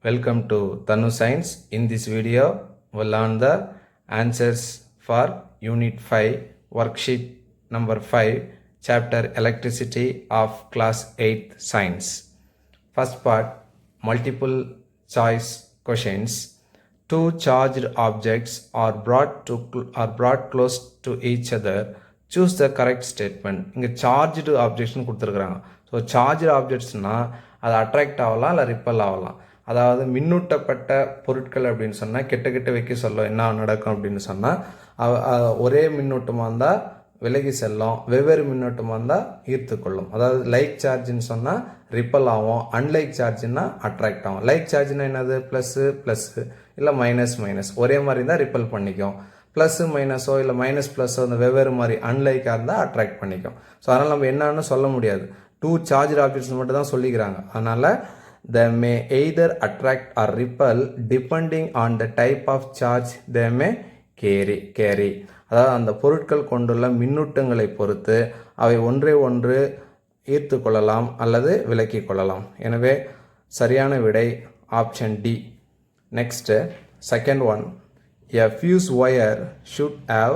Welcome to Tanu Science. In this video, we'll learn the answers for Unit 5, Worksheet number 5, Chapter Electricity of Class 8 Science. First part, multiple choice questions. Two charged objects are brought close to each other. Choose the correct statement. இங்கே charged objects கொடுத்துருக்குறாங்க. So charged objectsனா அது attract ஆகலாம் இல்லை ripple ஆகலாம். அதாவது மின்னூட்டப்பட்ட பொருட்கள் அப்படின்னு சொன்னால் கிட்ட வைக்க சொல்ல என்ன நடக்கும் அப்படின்னு சொன்னால் ஒரே மின்னூட்டமாக இருந்தால் விலகி செல்லும், வெவ்வேறு மின்னோட்டமாக இருந்தால் ஈர்த்து கொள்ளும். அதாவது லைக் சார்ஜ்னு சொன்னால் ரிப்பல் ஆகும், அன்லைக் சார்ஜ்னா அட்ராக்ட் ஆகும். லைக் சார்ஜ்னா என்னது, ப்ளஸ்ஸு இல்லை மைனஸ் ஒரே மாதிரி தான் ரிப்பல் பண்ணிக்கும். ப்ளஸ்ஸு மைனஸோ இல்லை மைனஸ் ப்ளஸ்ஸோ அந்த வெவ்வேறு மாதிரி அன்லைக்காக இருந்தால் அட்ராக்ட் பண்ணிக்கும். ஸோ அதனால் நம்ம என்னன்னு சொல்ல முடியாது, டூ சார்ஜ் ஆப்ஜெக்ட்ஸ் மட்டும் தான் சொல்லிக்கிறாங்க. அதனால் they may either attract or repel depending on the type of charge they may carry. அதாவது அந்த பொருட்கள் கொண்டுள்ள மின்னூட்டங்களை பொறுத்து அவை ஒன்று ஈர்த்து கொள்ளலாம் அல்லது விலக்கி கொள்ளலாம். எனவே சரியான விடை option D. Next second one, a fuse wire should have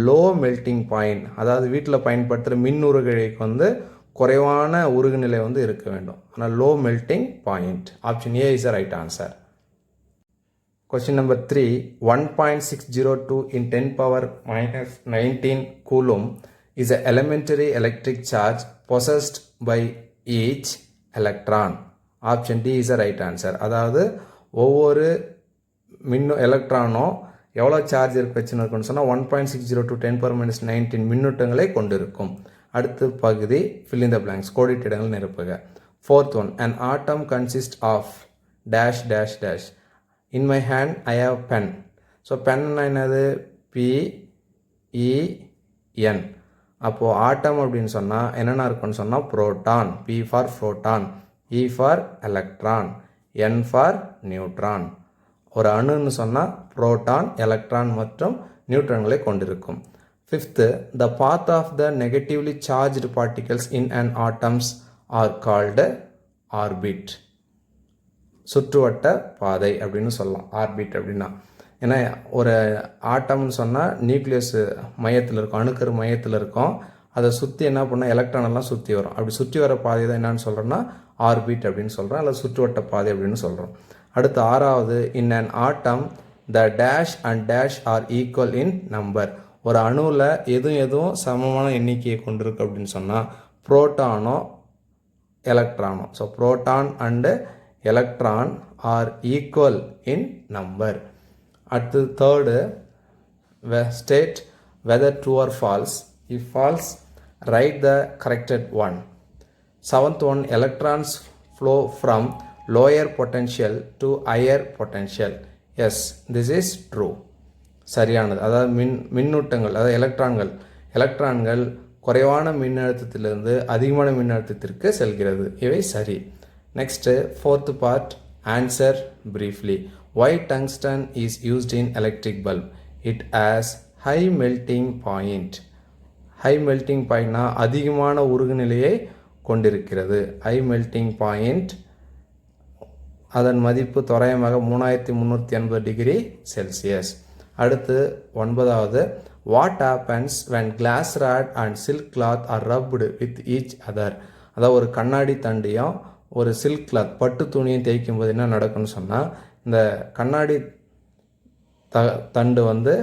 low melting point. அதாவது வீட்டில் பயன்படுத்துகிற மின் உருகைக்கு குறைவான உருகுநிலை இருக்க வேண்டும். ஆனால் low melting point. Option A is the right answer. Question number 3, 1.602 in 10 power minus 19 coulomb is an elementary electric charge possessed by each electron. Option D is the right answer. அதாவது ஒவ்வொரு எலக்ட்ரானும் எவ்வளோ சார்ஜ் வச்சுன்னு சொன்னால் 1.602 10 power minus 19 மின்னூட்டங்களை கொண்டிருக்கும். அடுத்த பகுதி fill in the blanks, கோடிட்ட இடங்கள் நிரப்புக. Fourth one, an atom consists of dash dash dash. In my hand I have pen. So பென்னா என்னது, PEN. அப்போது ஆட்டம் அப்படின்னு சொன்னால் என்னென்ன இருக்குன்னு சொன்னால் proton, P for proton, E for electron, N for neutron. ஒரு அணுன்னு சொன்னால் புரோட்டான், எலக்ட்ரான் மற்றும் நியூட்ரான்களை கொண்டிருக்கும். Fifth, the path of the negatively charged particles in an atoms are called orbit. சுற்றுவட்ட பாதை அப்படின்னு சொல்லலாம் ஆர்பிட் அப்படின்னா. ஏன்னா ஒரு ஆட்டம்னு சொன்னால் நியூக்ளியஸ் மையத்தில் இருக்கும், அணுக்கரு மையத்தில் இருக்கும். அதை சுற்றி என்ன பண்ணால் எலக்ட்ரான் எல்லாம் சுற்றி வரும். அப்படி சுற்றி வர பாதை தான் என்னன்னு சொல்கிறோன்னா ஆர்பிட் அப்படின்னு சொல்கிறோம், அல்லது சுற்றுவட்ட பாதை அப்படின்னு சொல்கிறோம். அடுத்து ஆறாவது, in an atom the dash and dash are equal in number. ஒரு அணுவில் எதுவும் சமமான எண்ணிக்கையை கொண்டிருக்கு அப்படின்னு சொன்னால் புரோட்டானோ எலக்ட்ரானோ. So proton and electron are equal in number. அடுத்து third, state whether true or false. If false, write the corrected one. Seventh one, electrons flow from lower potential to higher potential. Yes, this is true. சரியானது. அதாவது மின்னூட்டங்கள், அதாவது எலக்ட்ரான்கள் குறைவான மின்னழுத்தத்திலிருந்து அதிகமான மின்னழுத்தத்திற்கு செல்கிறது. இவை சரி. Next fourth part, answer briefly. Why tungsten is used in electric bulb? It has high melting point. high melting pointனா அதிகமான உருகுநிலையை கொண்டிருக்கிறது. high melting point அதன் மதிப்பு தோராயமாக 3380 டிகிரி செல்சியஸ். அடுத்து ஒன்பதாவது, what happens when glass rod and silk cloth are rubbed with each other. அதாவது ஒரு கண்ணாடி தண்டையும் ஒரு சில்க் கிளாத் பட்டு துணியும் தேய்க்கும் போது என்ன நடக்கும்னு சொன்னால், இந்த கண்ணாடி தண்டு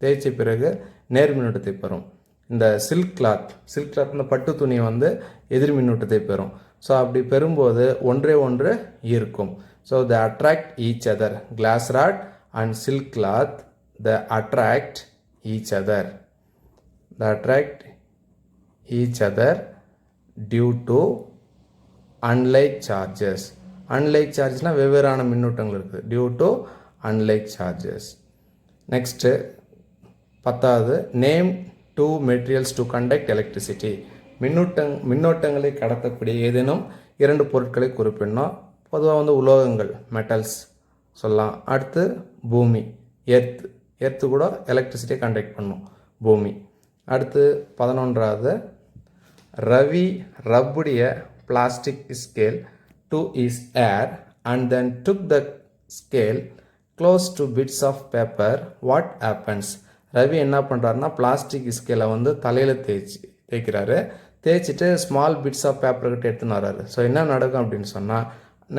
தேய்ச்ச பிறகு நேர் மின்னூட்டத்தை பெறும். இந்த சில்க் கிளாத் இந்த பட்டு துணியை எதிர் மின்னூட்டத்தை பெறும். ஸோ அப்படி பெறும்போது ஒன்று ஈர்க்கும். So they attract each other. glass rod and silk cloth, they attract each other. Due to unlike charges. unlike chargesனா வெவ்வேறான மின்னூட்டங்கள் இருக்குது. due to unlike charges. next பத்தாவது, name two materials to conduct electricity. மின்னோட்டங்களை கடத்தக்கூடிய ஏதேனும் இரண்டு பொருட்களை குறிப்பிடணும். பொதுவாக உலோகங்கள், மெட்டல்ஸ் சொல்லலாம். அடுத்து பூமி, எர்த்து கூட எலக்ட்ரிசிட்டியை கண்டக்ட் பண்ணும், பூமி. அடுத்து 11வது, ரவி ரப்புடைய plastic scale to is air and then took the scale close to bits of paper, what happens? Ravi என்ன பண்ணுறாருன்னா பிளாஸ்டிக் ஸ்கேலை வந்து தலையில் தேய்க்கிறாரு. தேய்ச்சிட்டு ஸ்மால் பிட்ஸ் ஆஃப் பேப்பர்கிட்ட எடுத்துன்னு வர்றாரு. ஸோ என்ன நடக்கும் அப்படின்னு சொன்னால்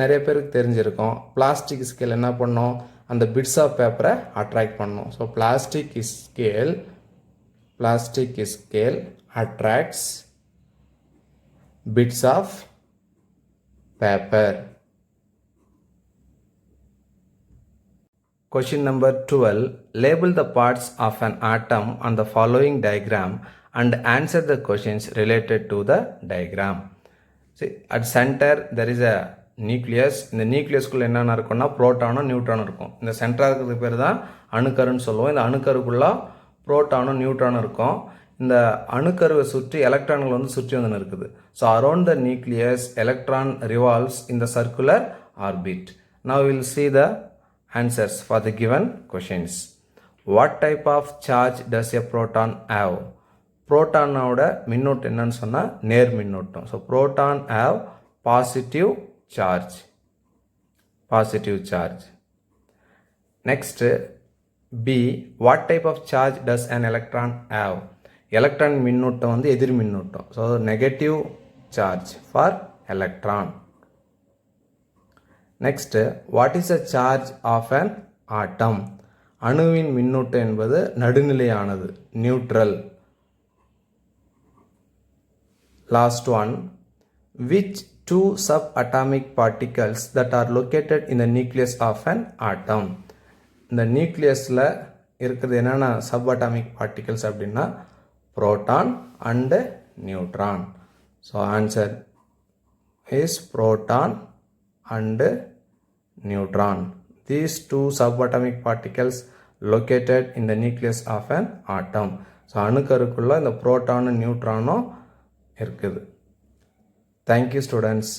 நிறைய பேருக்கு தெரிஞ்சிருக்கும், பிளாஸ்டிக் ஸ்கேல் என்ன பண்ணும், அந்த பிட்ஸ் ஆஃப் பேப்பரை அட்ராக்ட் பண்ணும். So plastic scale attracts bits of paper. Question number 12. Label the parts of an atom on the following diagram and answer the questions related to the diagram. See, at center there is a nucleus. இந்த நியூக்ளியஸ்குள்ளே என்னென்ன இருக்கும்னா புரோட்டானும் நியூட்ரானும் இருக்கும். இந்த சென்டராக இருக்கிறது பேர் தான் அணுக்கருன்னு சொல்லுவோம். இந்த அணுக்கருக்குள்ளே புரோட்டானும் நியூட்ரானும் இருக்கும். இந்த அணுக்கருவை சுற்றி எலக்ட்ரான்கள் வந்து சுற்றி வந்து இருக்குது. So around the nucleus electron revolves in the circular orbit. Now we will see the answers for the given questions. What type of charge does a proton have? புரோட்டானோட மின்னோட்டம் என்னன்னு சொன்னால் நேர் மின்னோட்டம். So proton have positive charge. Next, B. What type of charge does an electron have? Electron மின்னோட்டம் வந்து எதிர் மின்னோட்டம். So negative charge for electron. Next, what is a charge of an atom? அணுவின் மின்னோட்டம் என்பது நடுநிலையானது, neutral. Last one, which two sub atomic particles that are located in the nucleus of an atom? இந்த நியூக்ளியஸில் இருக்கிறது என்னென்ன சப் அட்டாமிக் பார்ட்டிகல்ஸ் அப்படின்னா proton and neutron. So answer is proton and neutron. These two subatomic particles located in the nucleus of an atom. So அணுக்கருக்குள்ள இந்த புரோட்டானும் நியூட்ரானும் இருக்குது. Thank you students.